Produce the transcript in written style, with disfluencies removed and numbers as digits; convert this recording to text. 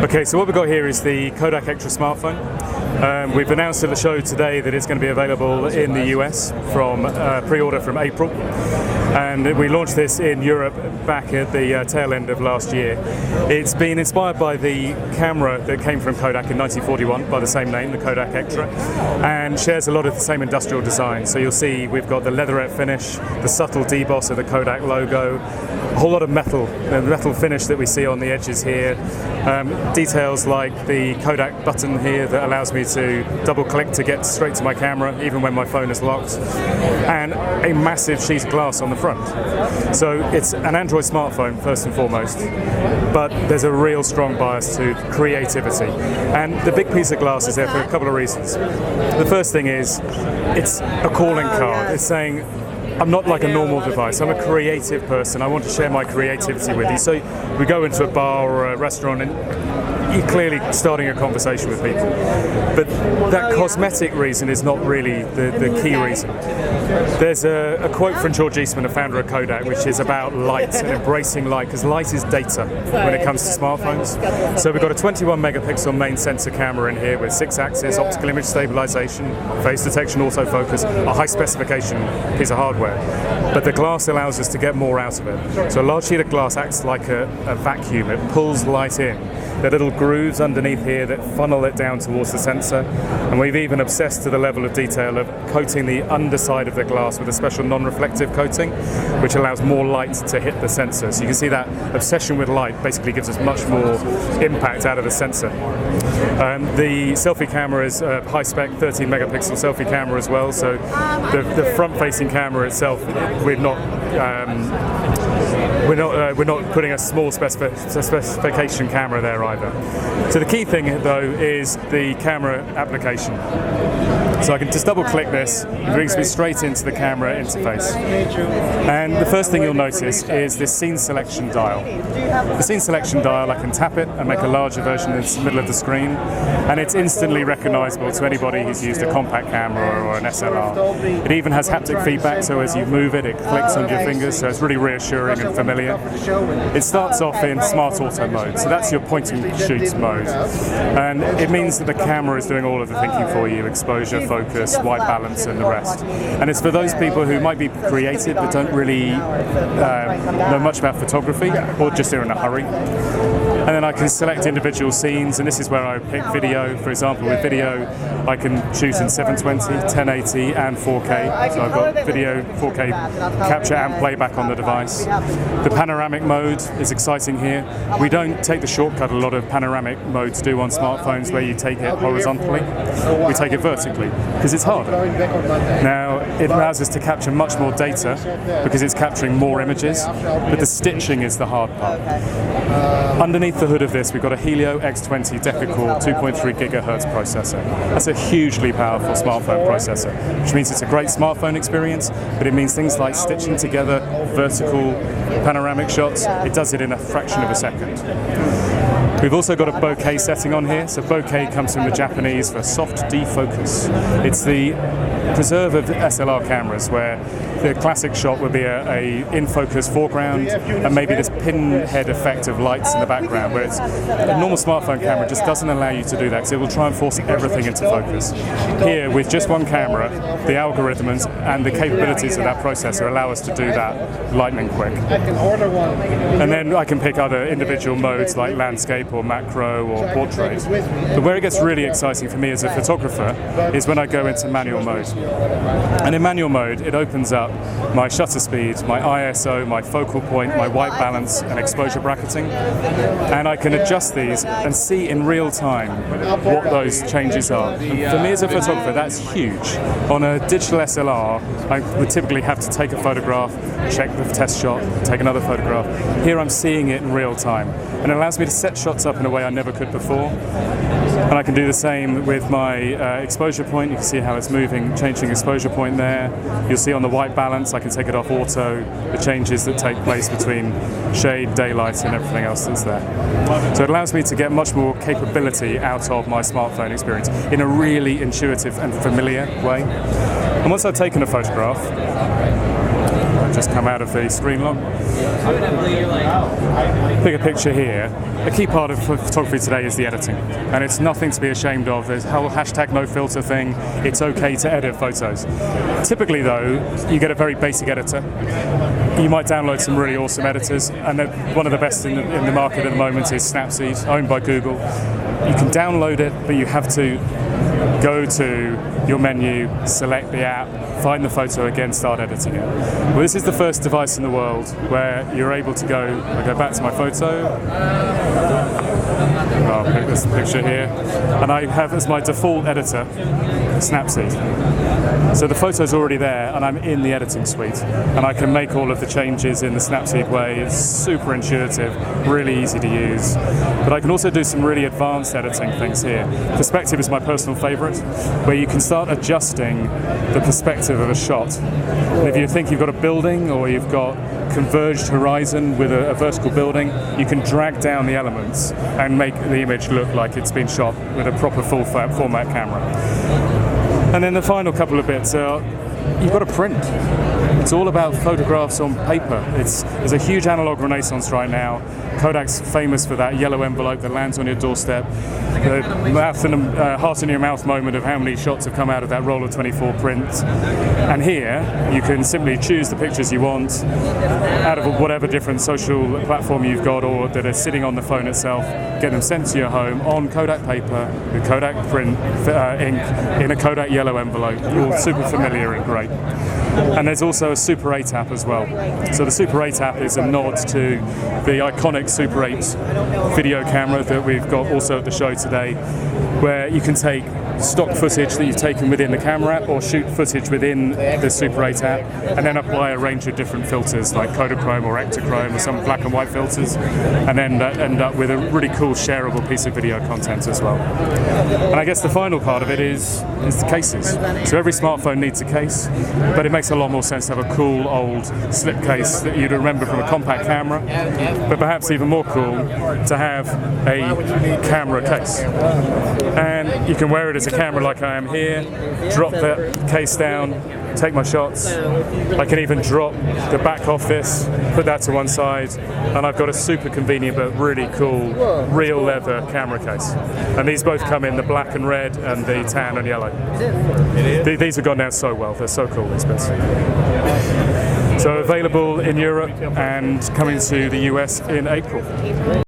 Okay, so what we've got here is the KODAK EKTRA smartphone. We've announced at the show today that it's going to be available in the US from pre-order from April. And we launched this in Europe back at the tail end of last year. It's been inspired by the camera that came from Kodak in 1941 by the same name, the KODAK EKTRA, and shares a lot of the same industrial design. So you'll see we've got the leatherette finish, the subtle deboss of the Kodak logo, a whole lot of metal finish that we see on the edges here. Details like the Kodak button here that allows me to double click to get straight to my camera even when my phone is locked, and a massive sheet of glass on the front. So it's an Android smartphone first and foremost, but there's a real strong bias to creativity. And the big piece of glass is there for a couple of reasons. The first thing is it's a calling card. It's saying, I'm not like a normal device, I'm a creative person, I want to share my creativity with you. So we go into a bar or a restaurant and you're clearly starting a conversation with people. But that cosmetic reason is not really the key reason. There's a quote from George Eastman, a founder of Kodak, which is about light and embracing light, because light is data when it comes to smartphones. So we've got a 21 megapixel main sensor camera in here with 6-axis optical image stabilization, face detection, autofocus, a high specification piece of hardware. But the glass allows us to get more out of it. So a large sheet of glass acts like a vacuum. It pulls light in. There are little grooves underneath here that funnel it down towards the sensor. And we've even obsessed to the level of detail of coating the underside of the glass with a special non-reflective coating, which allows more light to hit the sensor. So you can see that obsession with light basically gives us much more impact out of the sensor. The selfie camera is a high-spec 13 megapixel selfie camera as well. So the front-facing camera itself, we're not putting a small specification camera there either. So the key thing though is the camera application. So I can just double click this, it brings me straight into the camera interface. And the first thing you'll notice is this scene selection dial. The scene selection dial, I can tap it and make a larger version in the middle of the screen, and it's instantly recognizable to anybody who's used a compact camera or an SLR. It even has haptic feedback, so as you move it, it clicks under your fingers, so it's really reassuring and familiar. It starts off in smart auto mode, so that's your point and shoot mode. And it means that the camera is doing all of the thinking for you, exposure, focus, white balance and the rest. And it's for those people who might be creative but don't really know much about photography, or just are in a hurry. And then I can select individual scenes, and this is where I pick video. For example, with video I can shoot in 720, 1080 and 4K. So I've got video 4K capture and playback on the device. The panoramic mode is exciting here. We don't take the shortcut a lot of panoramic modes do on smartphones where you take it horizontally. We take it vertically because it's harder. Now it allows us to capture much more data because it's capturing more images, but the stitching is the hard part. Underneath the hood of this we've got a Helio X20 deca-core 2.3 gigahertz processor. That's a hugely powerful smartphone processor, which means it's a great smartphone experience, but it means things like stitching together vertical panoramic shots, it does it in a fraction of a second. We've also got a bokeh setting on here. So bokeh comes from the Japanese for soft defocus. It's the preserve of SLR cameras where the classic shot would be a in-focus foreground and maybe this pinhead effect of lights in the background, where a normal smartphone camera just doesn't allow you to do that because it will try and force everything into focus. Here, with just one camera, the algorithms and the capabilities of that processor allow us to do that lightning quick. And then I can pick other individual modes like landscape or macro or portrait. But where it gets really exciting for me as a photographer is when I go into manual mode. And in manual mode, it opens up my shutter speed, my ISO, my focal point, my white balance and exposure bracketing. And I can adjust these and see in real time what those changes are. And for me as a photographer, that's huge. On a digital SLR, I would typically have to take a photograph, check the test shot, take another photograph. Here I'm seeing it in real time. And it allows me to set shots up in a way I never could before. And I can do the same with my exposure point. You can see how it's moving, changing exposure point there. You'll see on the white balance, I can take it off auto, the changes that take place between shade, daylight and everything else that's there. So it allows me to get much more capability out of my smartphone experience in a really intuitive and familiar way. And once I've taken a photograph, just come out of the screen lock. Bigger picture here. A key part of photography today is the editing, and it's nothing to be ashamed of. There's a whole hashtag no filter thing. It's okay to edit photos. Typically though, you get a very basic editor. You might download some really awesome editors, and one of the best in the market at the moment is Snapseed, owned by Google. You can download it, but you have to go to your menu, select the app, find the photo again, start editing it. Well, this is the first device in the world where you're able to go, I go back to my photo, I'll pick this picture here, and I have as my default editor, Snapseed. So the photo's already there, and I'm in the editing suite, and I can make all of the changes in the Snapseed way. It's super intuitive, really easy to use. But I can also do some really advanced editing things here. Perspective is my personal favorite, where you can start adjusting the perspective of a shot. And if you think you've got a building, or you've got converged horizon with a vertical building, you can drag down the elements and make the image look like it's been shot with a proper full format camera. And then the final couple of bits are, you've got to print. It's all about photographs on paper. There's a huge analog renaissance right now. Kodak's famous for that yellow envelope that lands on your doorstep. The mouth and heart in your mouth moment of how many shots have come out of that roll of 24 print. And here, you can simply choose the pictures you want out of whatever different social platform you've got, or that are sitting on the phone itself, get them sent to your home on Kodak paper with Kodak print ink in a Kodak yellow envelope. All super familiar and great. And there's also a Super 8 app as well. So the Super 8 app is a nod to the iconic Super 8 video camera that we've got also at the show today, where you can take stock footage that you've taken within the camera app, or shoot footage within the Super 8 app, and then apply a range of different filters like Kodachrome or EKTRA or some black and white filters, and then end up with a really cool shareable piece of video content as well. And I guess the final part of it is the cases. So every smartphone needs a case, but it makes a lot more sense to have a cool old slip case that you'd remember from a compact camera, but perhaps even more cool to have a camera case. And you can wear it as a camera like I am here, drop the case down, take my shots. I can even drop the back off this, put that to one side, and I've got a super convenient but really cool real leather camera case. And these both come in the black and red and the tan and yellow. These have gone down so well, they're so cool, these bits. So available in Europe and coming to the US in April.